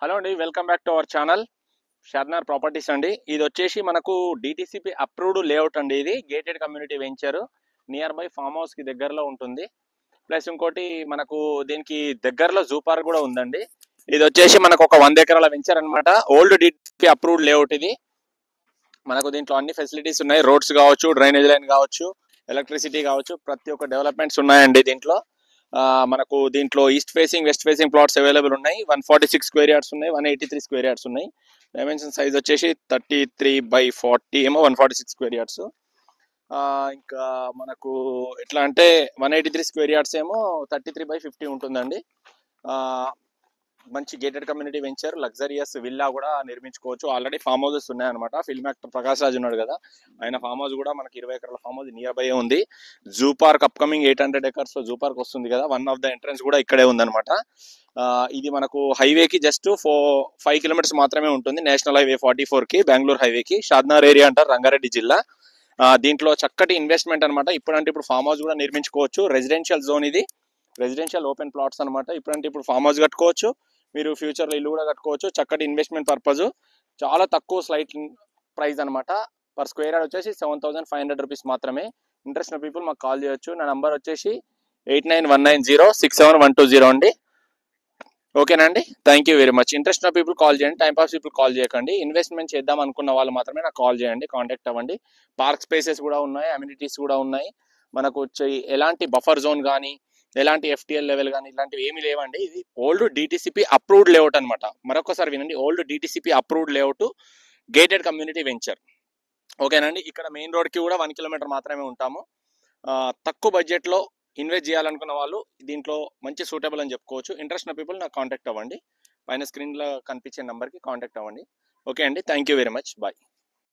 Hello అండి, welcome back to our channel Shadnagar properties అండి. ఇది వచ్చేసి మనకు డిటిసిపి అప్రూవ్డ్ లేఅవుట్ అండి. ఇది gated community venture near by farm house కి దగ్గరలో ఉంటుంది. ప్లస్ ఇంకోటి మనకు దీనికి దగ్గరలో జూ పార్క్ కూడా ఉందండి. ఇది వచ్చేసి మనకు ఒక 100 ఎకరాల వెంచర్ అనమాట. ఓల్డ్ డిటిసిపి అప్రూవ్డ్ లేఅవుట్ ఇది. మనకు దీంట్లో అన్ని ఫెసిలిటీస్ ఉన్నాయి. రోడ్స్ కావచ్చు, డ్రైనేజ్ లైన్ కావచ్చు, ఎలక్ట్రిసిటీ కావచ్చు, ప్రతి ఒక్క డెవలప్మెంట్స్ ఉన్నాయండి దీంట్లో. మనకు దీంట్లో east facing, west facing plots available ఉన్నాయి. 146 స్క్వేర్ యార్డ్స్ ఉన్నాయి, 183 స్క్వేర్ యార్డ్స్ ఉన్నాయి. డైమెన్షన్ సైజ్ వచ్చేసి 33/40 ఏమో 146 స్క్వేర్ యార్డ్స్. ఇంకా మనకు ఎట్లా అంటే 183 స్క్వేర్ యార్డ్స్ ఏమో 33/50 ఉంటుందండి. మంచి gated community venture, luxurious villa కూడా నిర్మించుకోవచ్చు. ఆల్రెడీ ఫామ్ హౌసెస్ ఉన్నాయన్నమాట. ఫిల్మ్ యాక్టర్ ప్రకాష్ రాజ్ ఉన్నాడు కదా, ఆయన ఫామ్ హౌస్ కూడా మనకి 20 ఎకరాల ఫామ్ హౌస్ నియర్ బై ఉంది. Zoo park upcoming 800 acres zoo park వస్తుంది కదా, వన్ ఆఫ్ ద ఎంట్రన్స్ కూడా ఇక్కడే ఉందన్నమాట. ఇది మనకు హైవేకి జస్ట్ 5 కిలోమీటర్స్ మాత్రమే ఉంటుంది. నేషనల్ హైవే 44కి, బెంగళూరు హైవేకి. షాద్నార్ ఏరియా అంటారు, రంగారెడ్డి జిల్లా. దీంట్లో చక్కటి ఇన్వెస్ట్మెంట్ అనమాట. ఇప్పుడు ఫామ్ హౌస్ కూడా నిర్మించుకోవచ్చు. రెసిడెన్షియల్ జోన్ ఇది, రెసిడెన్షియల్ ఓపెన్ ప్లాట్స్ అనమాట. ఇప్పుడు ఫామ్ హౌస్ కట్టుకోవచ్చు, మీరు ఫ్యూచర్లో ఇల్లు కూడా కట్టుకోవచ్చు. చక్కటి ఇన్వెస్ట్మెంట్ పర్పస్, చాలా తక్కువ స్లైట్ ప్రైస్ అనమాట. పర్ స్క్వేర్ యార్డ్ వచ్చేసి 7,500 రూపీస్ మాత్రమే. ఇంట్రెస్ట్ ఉన్న పీపుల్ మాకు కాల్ చేయొచ్చు. నా నంబర్ వచ్చేసి 8919067120 అండి. ఓకేనా అండి, thank you very much. Interest ఉన్న పీపుల్ కాల్ చేయండి, టైం పాస్ పీపుల్ కాల్ చేయకండి. ఇన్వెస్ట్మెంట్ చేద్దాం అనుకున్న వాళ్ళు మాత్రమే నాకు కాల్ చేయండి, కాంటాక్ట్ అవ్వండి. పార్క్ స్పేసెస్ కూడా ఉన్నాయి, అమ్యూనిటీస్ కూడా ఉన్నాయి. మనకు ఎలాంటి బఫర్ జోన్ కానీ, ఎలాంటి ఎఫ్టిఎల్ లెవెల్ కానీ ఇలాంటివి ఏమీ లేవండి. ఇది ఓల్డ్ డిటిసిపి అప్రూవ్డ్ లేఅవుట్ అనమాట. మరొకసారి వినండి, old DTCP approved layout, gated community venture. ఓకేనండి, ఇక్కడ మెయిన్ రోడ్కి కూడా 1 కిలోమీటర్ మాత్రమే ఉంటాము. తక్కువ బడ్జెట్లో ఇన్వెస్ట్ చేయాలనుకున్న వాళ్ళు దీంట్లో మంచి సూటబుల్ అని చెప్పుకోవచ్చు. ఇంట్రెస్ట్ ఉన్న పీపుల్ నాకు కాంటాక్ట్ అవ్వండి. పైన స్క్రీన్లో కనిపించే నెంబర్కి కాంటాక్ట్ అవ్వండి. ఓకే అండి, thank you very much, bye.